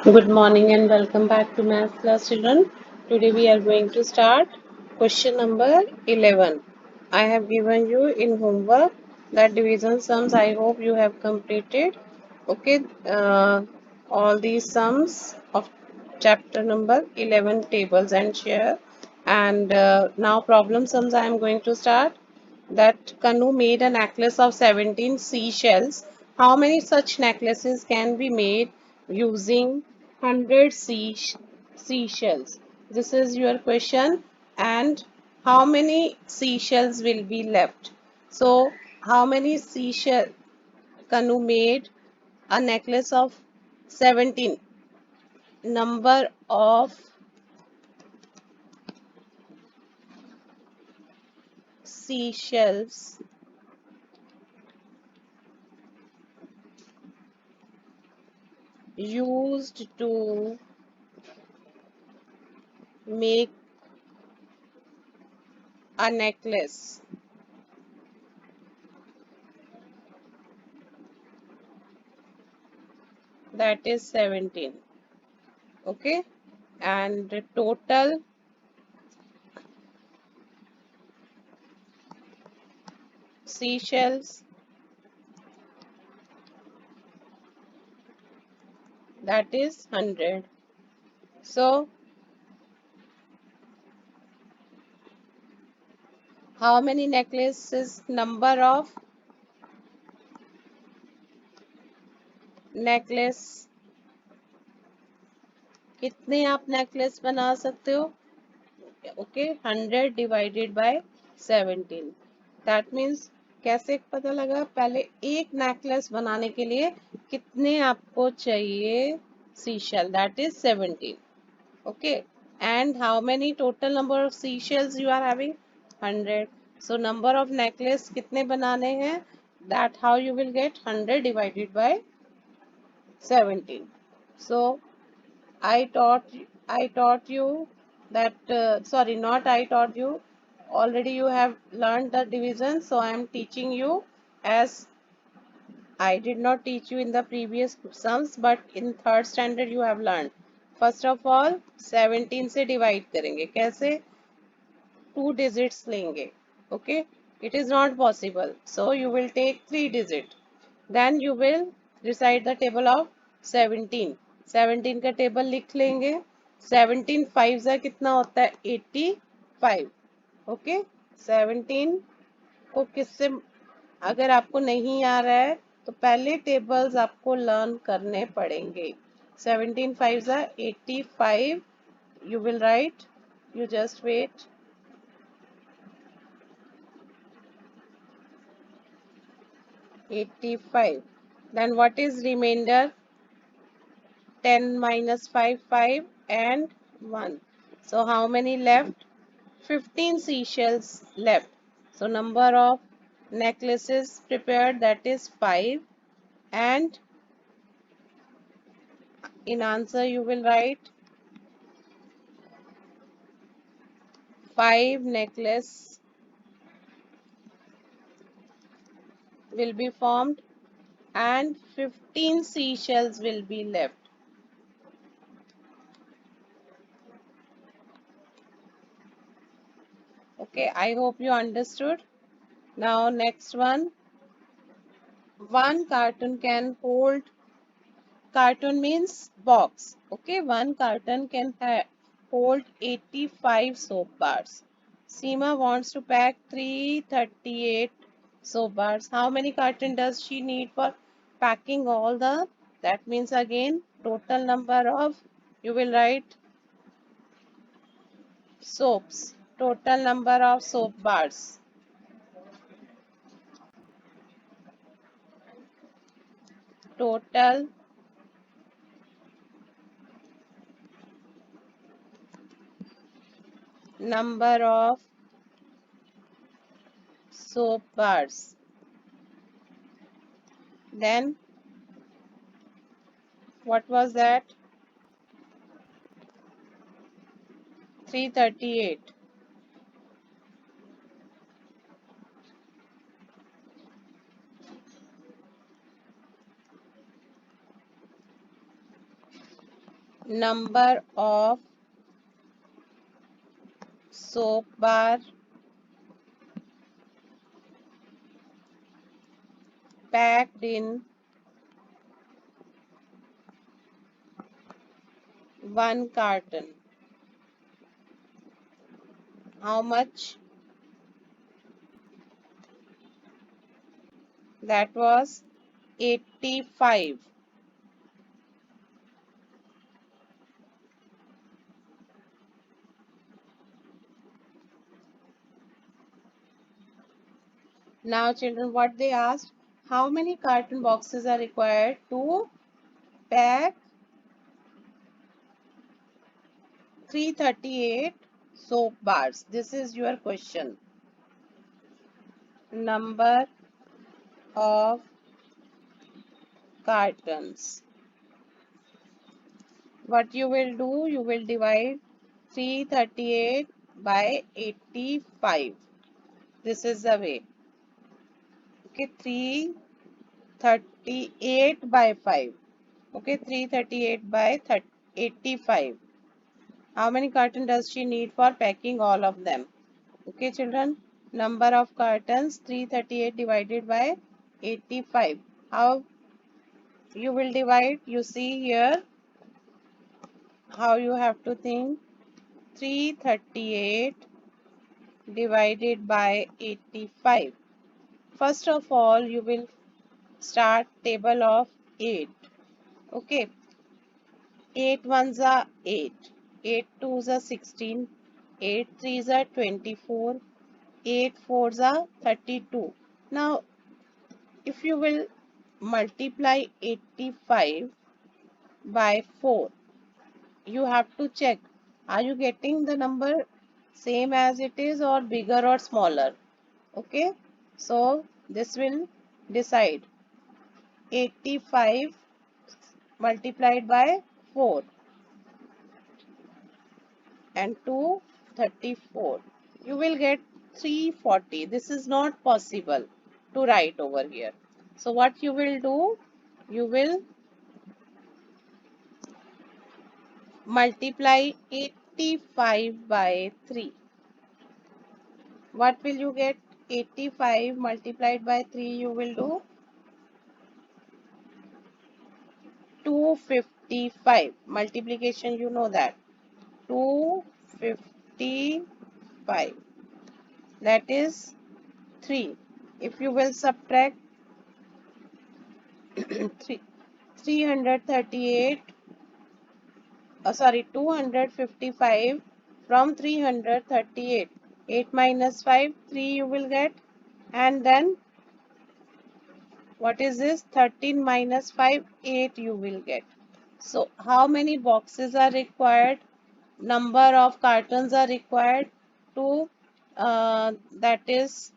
Good morning and welcome back to Math class, children. Today we are going to start question number 11. I have given you in homework that division sums. I hope you have completed. Okay, all these sums of chapter number 11, tables and share. And now problem sums I am going to start. That Kanu made a necklace of 17 seashells. How many such necklaces can be made using 100 seashells? This is your question. And how many seashells will be left? So, how many seashells Kanu made a necklace of 17? Number of seashells used to make a necklace. That is 17. Okay, and the total seashells, that is 100. So how many necklaces? Number of necklace, कितने आप necklace बना सकते हो? Okay, 100 divided by 17. That means कैसे पता लगा? पहले एक necklace बनाने के लिए कितने आपको चाहिए seashell? That is 17. Okay, and how many total number of seashells you are having? 100. So number of necklace कितने बनाने हैं? That how you will get 100 divided by 17. So I taught you that sorry, not I taught you, already you have learned the division, so I am teaching you as I did not teach you in the previous sums, but in third standard you have learned. First of all 17 से divide करेंगे. कैसे? 2 digits लेंगे. Okay, it is not possible, so you will take 3 digit. Then you will recite the table of 17. 17 का table लिख लेंगे. 17 5 से कितना होता है? 85. ओके, 17 को किससे, अगर आपको नहीं आ रहा है तो पहले टेबल्स आपको लर्न करने पड़ेंगे. 17 5 से 85. You will write, you just wait. 85. Then what is remainder? 10 minus 5, 5 and 1. So how many left? 15 seashells left. So number of necklaces prepared, that is 5. And in answer you will write 5 necklace will be formed and 15 seashells will be left. Okay, I hope you understood. Now next one. One carton can hold, carton means box. Okay, one carton can hold 85 soap bars. Seema wants to pack 338 soap bars. How many carton does she need for packing all the? That means again total number of, you will write soaps. Total number of soap bars. Total number of soap bars. Then what was that? 338. number of soap bar packed in one carton. How much? That was 85. Now children, what they asked, how many carton boxes are required to pack 338 soap bars? This is your question. Number of cartons. What you will do, you will divide 338 by 85. This is the way. Okay, 338 by 5. Okay, 338 by 85. How many cartons does she need for packing all of them? Okay, children. Number of cartons 338 divided by 85. How you will divide? You see here how you have to think. 338 divided by 85. First of all, you will start table of 8. Okay, 8 ones are 8, 8 twos are 16, 8 threes are 24, 8 fours are 32. Now, if you will multiply 85 by 4, you have to check, are you getting the number same as it is or bigger or smaller? Okay, so this will decide 85 multiplied by 4 and 2 34. You will get 340. This is not possible to write over here. So what you will do? You will multiply 85 by 3. What will you get? 85 multiplied by 3, you will do 255. Multiplication, you know that. 255. That is 3. If you will subtract 3, 338, sorry, 255 from 338. 8 minus 5, 3 you will get. And then what is this? 13 minus 5, 8 you will get. So how many boxes are required? Number of cartons are required to, that is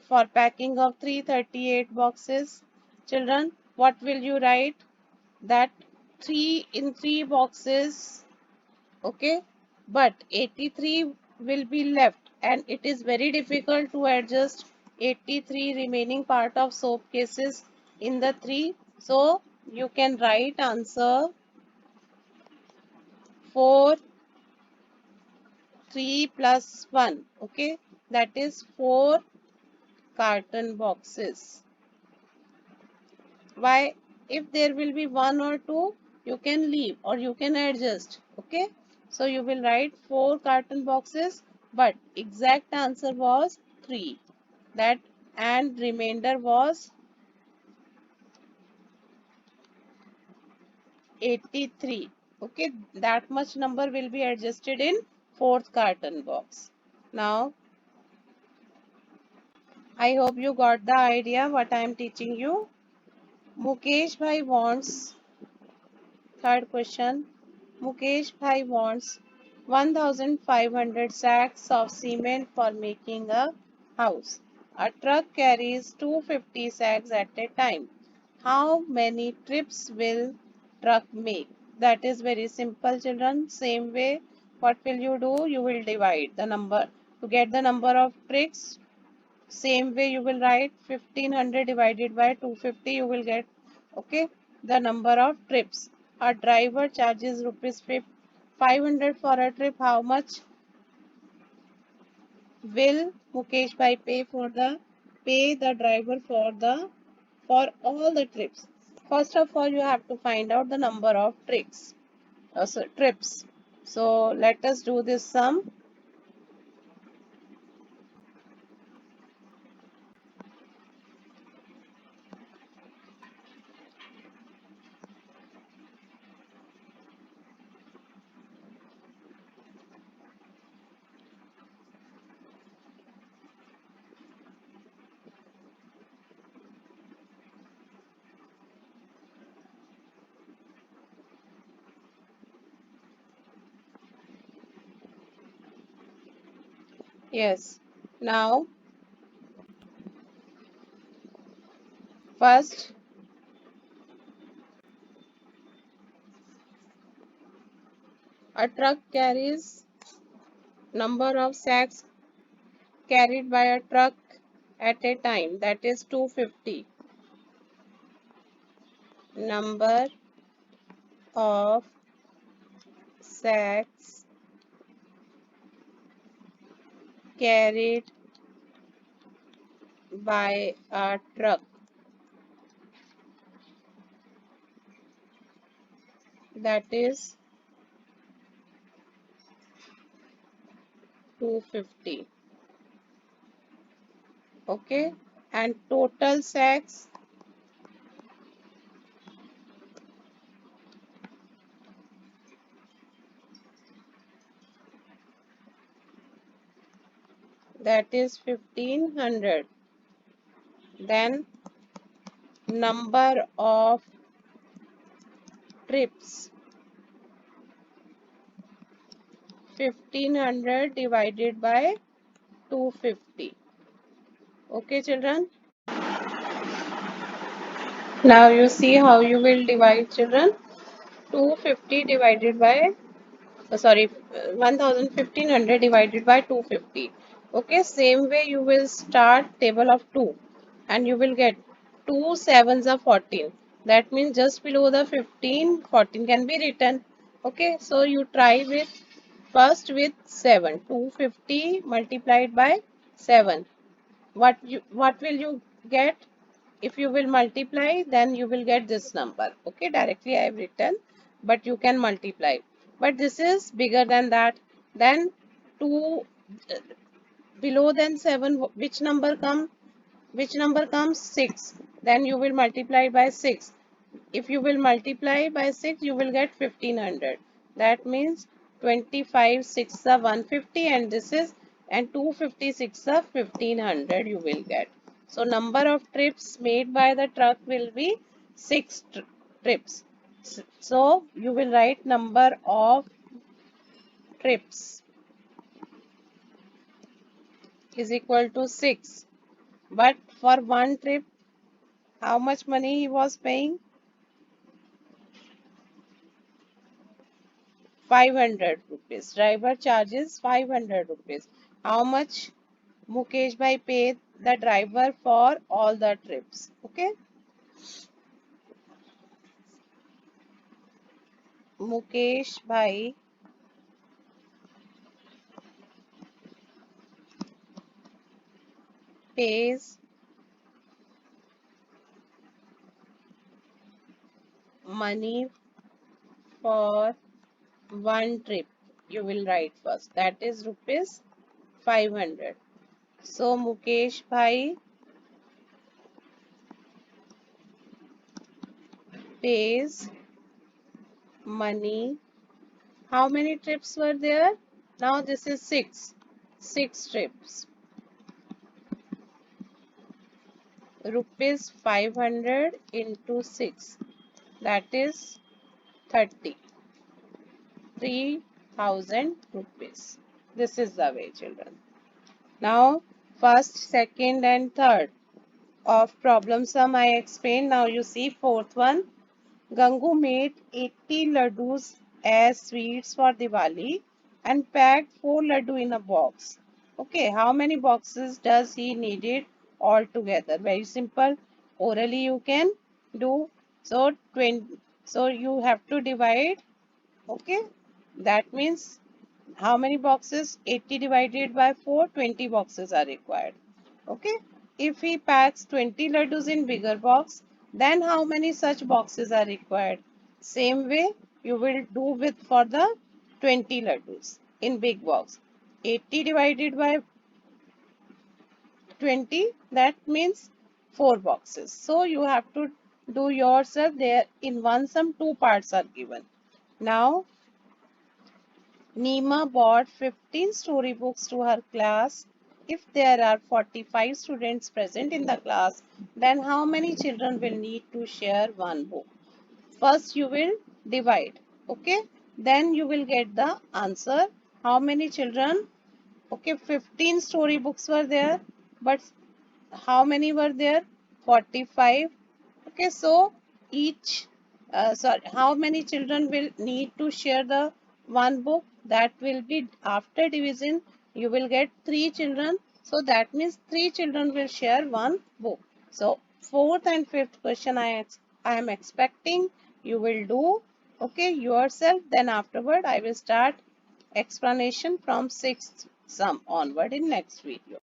for packing of 338 boxes. Children, what will you write? That 3 in 3 boxes, okay, but 83 will be left and it is very difficult to adjust 83 remaining part of soap cases in the 3. So you can write answer 4, 3 plus 1, okay, that is 4 carton boxes. Why? If there will be 1 or 2, you can leave or you can adjust. Okay. So you will write 4 carton boxes, but exact answer was 3. That and remainder was 83. Okay. That much number will be adjusted in 4th carton box. Now, I hope you got the idea what I am teaching you. Mukesh Bhai wants, third question. Mukesh Bhai wants 1,500 sacks of cement for making a house. A truck carries 250 sacks at a time. How many trips will truck make? That is very simple, children. Same way, what will you do? You will divide the number. To get the number of trips, same way you will write 1,500 divided by 250. You will get, okay, the number of trips. a driver charges rupees 500 for a trip, how much will Mukesh bhai pay the driver for all the trips? First of all, you have to find out the number of trips. So let us do this sum. Yes. Now, first, a truck carries number of sacks carried by a truck at a time, that is 250. Number of sacks carried by a truck, that is 250. Okay, and total sacks, that is 1500. Then number of trips, 1500 divided by 250. Okay, children. Now you see how you will divide, children. 250 divided by, 1500 divided by 250. Okay, same way you will start table of 2 and you will get 2 sevens are 14. That means just below the 15, 14 can be written. Okay, so you try with first with 7. 250 multiplied by 7. What will you get? If you will multiply, then you will get this number. Okay, directly I have written, but you can multiply. But this is bigger than that. Then 2 uh, below than 7, which number comes? 6. Then you will multiply by 6. If you will multiply by 6, you will get 1500. That means 25 6 are 150, and this is, and 256 are 1500 you will get. So number of trips made by the truck will be 6 trips. So you will write number of trips is equal to 6. But for one trip, how much money he was paying? 500 rupees. Driver charges 500 rupees. How much Mukesh bhai paid the driver for all the trips? Okay. Mukesh bhai pays money for one trip. You will write first. That is rupees 500. So Mukesh bhai pays money. How many trips were there? Now this is 6. 6 trips. Rupees 500 into 6, that is 30. 3000 rupees. This is the way, children. Now first, second and third of problem sum I explained. Now you see fourth one. Gangu made 80 laddus as sweets for Diwali and packed 4 laddu in a box. Okay, how many boxes does he needed altogether? Very simple. Orally you can do. So So you have to divide. Okay, that means how many boxes? 80 divided by 4, 20 boxes are required. Okay, if he packs 20 laddus in bigger box, then how many such boxes are required? Same way you will do with for the 20 laddus in big box. 80 divided by 20, that means 4 boxes. So you have to do yourself. There in one sum 2 parts are given. Now Nima bought 15 storybooks to her class. If there are 45 students present in the class, then how many children will need to share one book? First you will divide, okay? Then you will get the answer. How many children? Okay, 15 storybooks were there, but how many were there? 45. Okay, so each, sorry, how many children will need to share the one book? That will be after division, you will get 3 children. So that means 3 children will share one book. So fourth and fifth question I am expecting you will do, okay, yourself. Then afterward I will start explanation from sixth sum onward in next video.